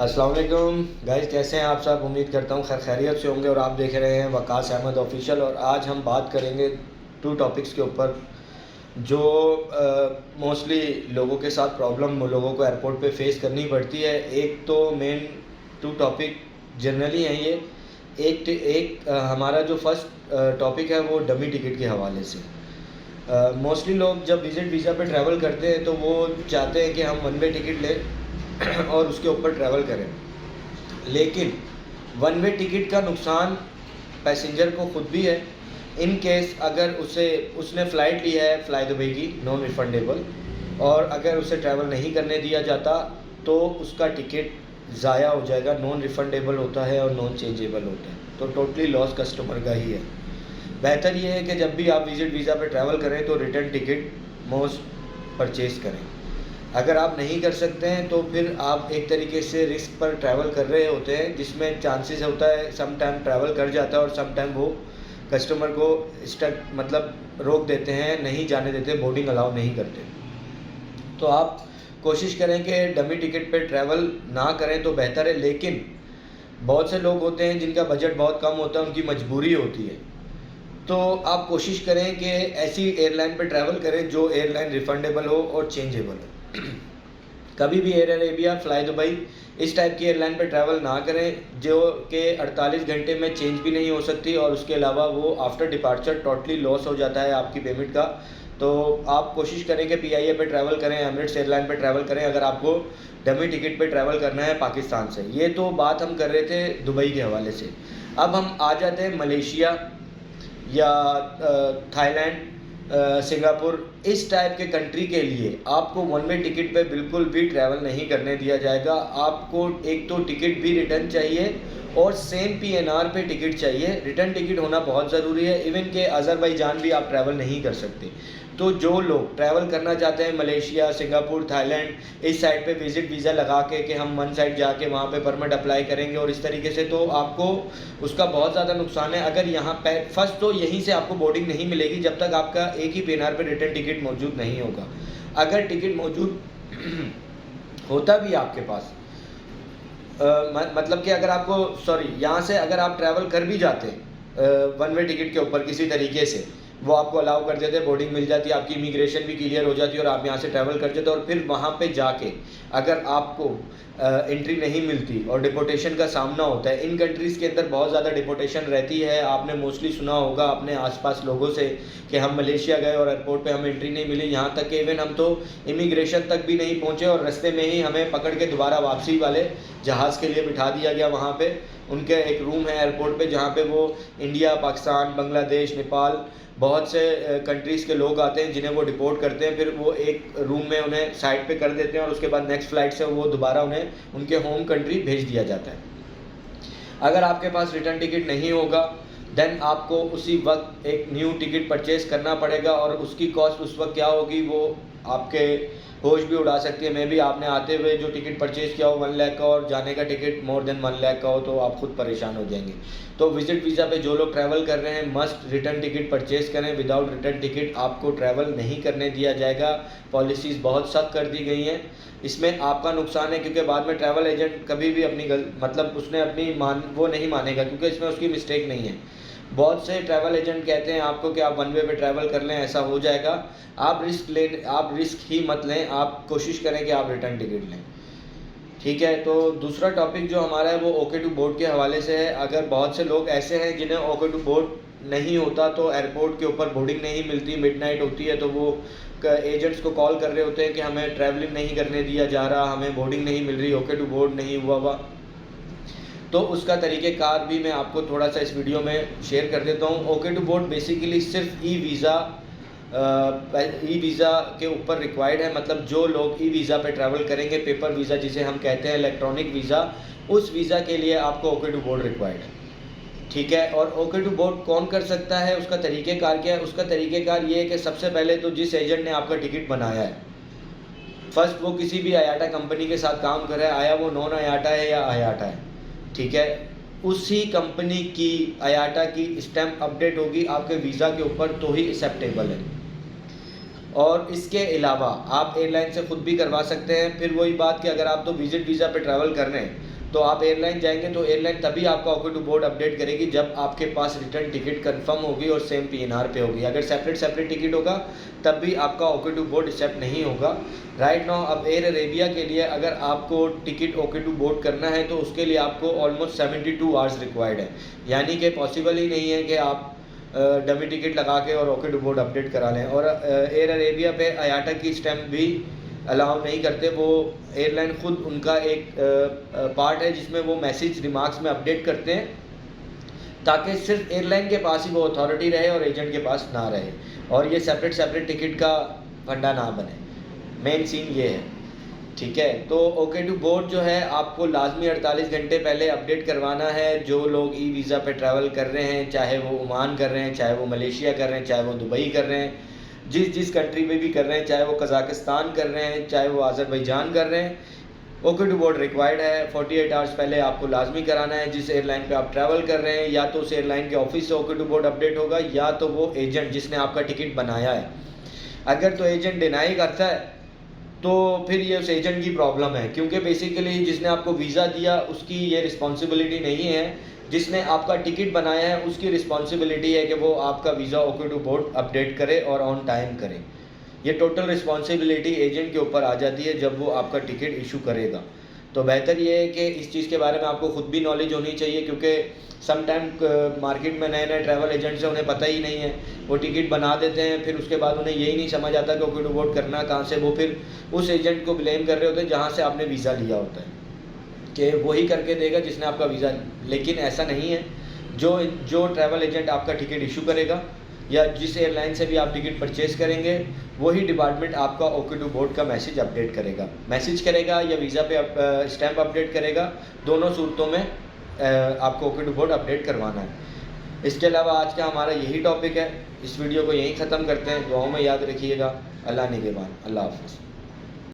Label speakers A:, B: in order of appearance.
A: अस्सलाम वालेकुम गाइस, कैसे हैं आप सब। उम्मीद करता हूँ खैर खैरियत से होंगे और आप देख रहे हैं वकास अहमद ऑफिशियल। और आज हम बात करेंगे टू टॉपिक्स के ऊपर जो मोस्टली लोगों के साथ प्रॉब्लम लोगों को एयरपोर्ट पे फेस करनी पड़ती है। एक तो मेन टू टॉपिक जनरली हैं ये। एक हमारा जो फर्स्ट टॉपिक है वो डमी टिकट के हवाले से। मोस्टली लोग जब विजिट वीज़ा पे ट्रैवल करते हैं तो वो चाहते हैं कि हम वन वे टिकट लें और उसके ऊपर ट्रैवल करें। लेकिन वन वे टिकट का नुकसान पैसेंजर को खुद भी है। इन केस अगर उसने फ़्लाइट ली है फ्लाई दुबई की नॉन रिफंडेबल, और अगर उसे ट्रैवल नहीं करने दिया जाता तो उसका टिकट ज़ाया हो जाएगा। नॉन रिफंडेबल होता है और नॉन चेंजेबल होता है, तो टोटली लॉस कस्टमर का ही है। बेहतर ये है कि जब भी आप विजिट वीज़ा पर ट्रैवल करें तो रिटर्न टिकट मोस्ट परचेज़ करें। अगर आप नहीं कर सकते हैं तो फिर आप एक तरीके से रिस्क पर ट्रैवल कर रहे होते हैं, जिसमें चांसेस होता है सम टाइम ट्रैवल कर जाता है और सम टाइम वो कस्टमर को स्टक मतलब रोक देते हैं, नहीं जाने देते, बोर्डिंग अलाउ नहीं करते। तो आप कोशिश करें कि डमी टिकट पे ट्रैवल ना करें तो बेहतर है। लेकिन बहुत से लोग होते हैं जिनका बजट बहुत कम होता है, उनकी मजबूरी होती है, तो आप कोशिश करें कि ऐसी एयरलाइन पर ट्रैवल करें जो एयरलाइन रिफंडेबल हो और चेंजेबल हो। कभी भी एयर अरेबिया, फ्लाई दुबई, इस टाइप की एयरलाइन पर ट्रैवल ना करें जो कि 48 घंटे में चेंज भी नहीं हो सकती, और उसके अलावा वो आफ्टर डिपार्चर टोटली लॉस हो जाता है आपकी पेमेंट का। तो आप कोशिश करें कि पीआईए पे ट्रैवल करें, एमिरेट्स एयरलाइन पे ट्रैवल करें अगर आपको डमी टिकट पे ट्रैवल करना है पाकिस्तान से। ये तो बात हम कर रहे थे दुबई के हवाले से। अब हम आ जाते हैं मलेशिया या थाईलैंड, सिंगापुर, इस टाइप के कंट्री के लिए आपको वन वे टिकट पे बिल्कुल भी ट्रैवल नहीं करने दिया जाएगा। आपको एक तो टिकट भी रिटर्न चाहिए और सेम पीएनआर पे टिकट चाहिए। रिटर्न टिकट होना बहुत ज़रूरी है। इवन के अज़रबैजान भी आप ट्रैवल नहीं कर सकते। तो जो लोग ट्रैवल करना चाहते हैं मलेशिया, सिंगापुर, थाईलैंड, इस साइड पे विजिट वीज़ा लगा के कि हम वन साइड जाके वहाँ पे परमिट अप्लाई करेंगे और इस तरीके से, तो आपको उसका बहुत ज़्यादा नुकसान है। अगर यहाँ पे फर्स्ट तो यहीं से आपको बोर्डिंग नहीं मिलेगी जब तक आपका एक ही पीएनआर पे रिटर्न टिकट मौजूद नहीं होगा। अगर टिकट मौजूद होता भी आपके पास, मतलब कि अगर आपको यहाँ से अगर आप ट्रैवल कर भी जाते वन वे टिकट के ऊपर किसी तरीके से, वो आपको अलाउ कर देते, बोर्डिंग मिल जाती, आपकी इमिग्रेशन भी क्लियर हो जाती और आप यहाँ से ट्रैवल कर जाते, और फिर वहाँ पे जाके अगर आपको एंट्री नहीं मिलती और डिपोटेशन का सामना होता है। इन कंट्रीज़ के अंदर बहुत ज़्यादा डिपोटेशन रहती है। आपने मोस्टली सुना होगा अपने आसपास लोगों से कि हम मलेशिया गए और एयरपोर्ट पे हमें एंट्री नहीं मिली, यहाँ तक कि इवन हम तो इमिग्रेशन तक भी नहीं पहुँचे और रास्ते में ही हमें पकड़ के दोबारा वापसी वाले जहाज़ के लिए बिठा दिया गया। वहाँ पे उनके एक रूम है एयरपोर्ट पे जहाँ पे वो इंडिया, पाकिस्तान, बांग्लादेश, नेपाल, बहुत से कंट्रीज़ के लोग आते हैं जिन्हें वो डिपोर्ट करते हैं। फिर वो एक रूम में उन्हें साइड पे कर देते हैं और उसके बाद नेक्स्ट फ़्लाइट से वो दोबारा उन्हें उनके होम कंट्री भेज दिया जाता है। अगर आपके पास रिटर्न टिकट नहीं होगा देन आपको उसी वक्त एक न्यू टिकट परचेज़ करना पड़ेगा, और उसकी कॉस्ट उस वक्त क्या होगी वो आपके होश भी उड़ा सकती है। मे भी आपने आते हुए जो टिकट परचेज़ किया हो 1 लाख का और जाने का टिकट मोर देन 1 लाख का हो, तो आप खुद परेशान हो जाएंगे। तो विजिट वीज़ा पे जो लोग ट्रैवल कर रहे हैं मस्ट रिटर्न टिकट परचेज़ करें। विदाउट रिटर्न टिकट आपको ट्रैवल नहीं करने दिया जाएगा। पॉलिसीज़ बहुत सख्त कर दी गई हैं। इसमें आपका नुकसान है क्योंकि बाद में ट्रैवल एजेंट कभी भी अपनी मतलब उसने अपनी वो नहीं मानेगा, क्योंकि इसमें उसकी मिस्टेक नहीं है। बहुत से ट्रैवल एजेंट कहते हैं आपको कि आप वन वे पे ट्रैवल कर लें, ऐसा हो जाएगा। आप रिस्क ही मत लें, आप कोशिश करें कि आप रिटर्न टिकट लें। ठीक है, तो दूसरा टॉपिक जो हमारा है वो ओके टू बोर्ड के हवाले से है। अगर बहुत से लोग ऐसे हैं जिन्हें ओके टू बोर्ड नहीं होता, तो एयरपोर्ट के ऊपर बोर्डिंग नहीं मिलती, मिडनाइट होती है, तो वो एजेंट्स को कॉल कर रहे होते हैं कि हमें ट्रैवलिंग नहीं करने दिया जा रहा, हमें बोर्डिंग नहीं मिल रही, ओके टू बोर्ड नहीं हुआ। तो उसका तरीक़ेकार भी मैं आपको थोड़ा सा इस वीडियो में शेयर कर देता हूँ। ओके टू बोर्ड बेसिकली सिर्फ ई वीज़ा के ऊपर रिक्वायर्ड है। मतलब जो लोग ई वीज़ा पे ट्रैवल करेंगे, पेपर वीज़ा जिसे हम कहते हैं, इलेक्ट्रॉनिक वीज़ा, उस वीज़ा के लिए आपको ओके टू बोर्ड रिक्वायर्ड है। ठीक है, और ओके टू बोर्ड कौन कर सकता है, उसका तरीक़ेकार क्या है? उसका तरीक़ेकार ये है कि सबसे पहले तो जिस एजेंट ने आपका टिकट बनाया है, फर्स्ट वो किसी भी आयाटा कंपनी के साथ काम कर रहा है, आया वो नॉन आयाटा है या आयाटा है, ठीक है, उसी कंपनी की आयाटा की स्टैम्प अपडेट होगी आपके वीज़ा के ऊपर, तो ही एक्सेप्टेबल है। और इसके अलावा आप एयरलाइन से ख़ुद भी करवा सकते हैं। फिर वही बात कि अगर आप तो विजिट वीज़ा पे ट्रैवल कर रहे हैं तो आप एयरलाइन जाएंगे तो एयरलाइन तभी आपका ओके टू बोर्ड अपडेट करेगी जब आपके पास रिटर्न टिकट कंफर्म होगी और सेम पीएनआर पे होगी। अगर सेपरेट टिकट होगा तब भी आपका ओके टू बोर्ड एक्सेप्ट नहीं होगा। राइट नाउ अब एयर अरेबिया के लिए अगर आपको टिकट ओके टू बोर्ड करना है तो उसके लिए आपको ऑलमोस्ट 72 आवर्स रिक्वायर्ड है, यानी कि पॉसिबल ही नहीं है कि आप डमी टिकट लगा के और ओके टू बोर्ड अपडेट करा लें। और एयर अरेबिया पे आयाटा की स्टैम्प भी अलाउ नहीं करते, वो एयरलाइन ख़ुद उनका एक पार्ट है जिसमें वो मैसेज रिमार्क्स में अपडेट करते हैं ताकि सिर्फ एयरलाइन के पास ही वो अथॉरिटी रहे और एजेंट के पास ना रहे और ये सेपरेट टिकट का फंडा ना बने। मेन सीन ये है, ठीक है। तो ओके टू बोर्ड जो है आपको लाजमी 48 घंटे पहले अपडेट करवाना है। जो लोग ई वीज़ा पे ट्रैवल कर रहे हैं, चाहे वो ओमान कर रहे हैं, चाहे वो मलेशिया कर रहे हैं, चाहे वो दुबई कर रहे हैं, जिस कंट्री में भी कर रहे हैं, चाहे वो कज़ाकिस्तान कर रहे हैं, चाहे वो आज़रबाईजान कर रहे हैं, ओके टू बोर्ड रिक्वायर्ड है। 48 आवर्स पहले आपको लाजमी कराना है। जिस एयरलाइन पे आप ट्रैवल कर रहे हैं या तो उस एयरलाइन के ऑफिस से ओके टू बोर्ड अपडेट होगा या तो वो एजेंट जिसने आपका टिकट बनाया है। अगर तो एजेंट डिनाई करता है तो फिर ये उस एजेंट की प्रॉब्लम है, क्योंकि बेसिकली जिसने आपको वीज़ा दिया उसकी ये रिस्पॉन्सिबिलिटी नहीं है। जिसने आपका टिकट बनाया है उसकी रिस्पॉन्सिबिलिटी है कि वो आपका visa OK to board update करे और ऑन टाइम करे। ये टोटल रिस्पॉन्सिबिलिटी एजेंट के ऊपर आ जाती है जब वो आपका टिकट इशू करेगा। तो बेहतर ये है कि इस चीज़ के बारे में आपको ख़ुद भी नॉलेज होनी चाहिए, क्योंकि सम टाइम मार्केट में नए ट्रैवल एजेंट्स हैं, उन्हें पता ही नहीं है, वो टिकट बना देते हैं, फिर उसके बाद उन्हें यही नहीं समझ आता कि ओके टू बोर्ड करना कहाँ से। वो फिर उस एजेंट को ब्लेम कर रहे होते हैं जहाँ से आपने वीज़ा लिया होता है कि वही करके देगा जिसने आपका वीज़ा, लेकिन ऐसा नहीं है। जो ट्रैवल एजेंट आपका टिकट इशू करेगा या जिस एयरलाइन से भी आप टिकट परचेज़ करेंगे वही डिपार्टमेंट आपका ओके टू बोर्ड का मैसेज अपडेट करेगा, या वीज़ा पे स्टैम्प अपडेट करेगा। दोनों सूरतों में आपको ओके टू बोर्ड अपडेट करवाना है। इसके अलावा आज का हमारा यही टॉपिक है। इस वीडियो को यहीं ख़त्म करते हैं। दुआओं में याद रखिएगा। अल्लाह निगहबान। अल्लाह हाफ़िज़।